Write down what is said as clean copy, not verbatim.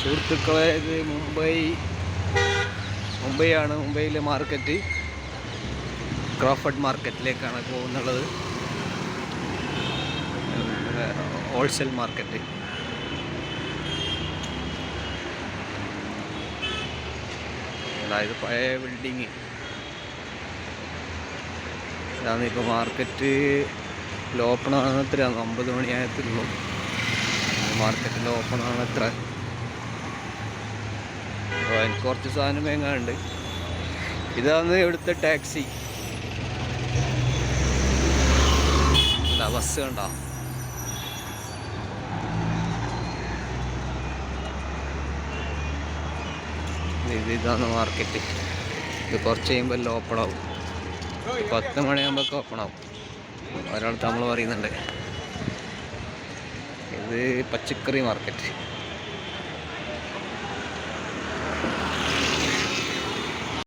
സുഹൃത്തുക്കളെ, ഇത് മുംബൈയാണ്. മുംബൈയിലെ മാർക്കറ്റ് ക്രോഫർഡ് മാർക്കറ്റിലേക്കാണ് പോകുന്നുള്ളത്. Wholesale market. അതായത് പഴയ ബിൽഡിങ് ഇതാണ്. ഇപ്പോൾ മാർക്കറ്റ് ഓപ്പണാണ്. എത്ര 50 മണിയായത്തുള്ളൂ. മാർക്കറ്റിൽ ഓപ്പണാണ് എത്ര. അപ്പോൾ എനിക്ക് കുറച്ച് സാധനം വേങ്ങാനുണ്ട്. ഇതാണ് ഇവിടുത്തെ ടാക്സി. അല്ല, ബസ് കണ്ടോ? ഇതാണ് മാർക്കറ്റ്. ഇത് കുറച്ച് കഴിയുമ്പോൾ എല്ലാം ഓപ്പൺ ആവും. 10 മണിയാകുമ്പോൾ ഓപ്പൺ ആവും. ഒരാൾ നമ്മൾ പറയുന്നുണ്ട്. ഇത് പച്ചക്കറി മാർക്കറ്റ്.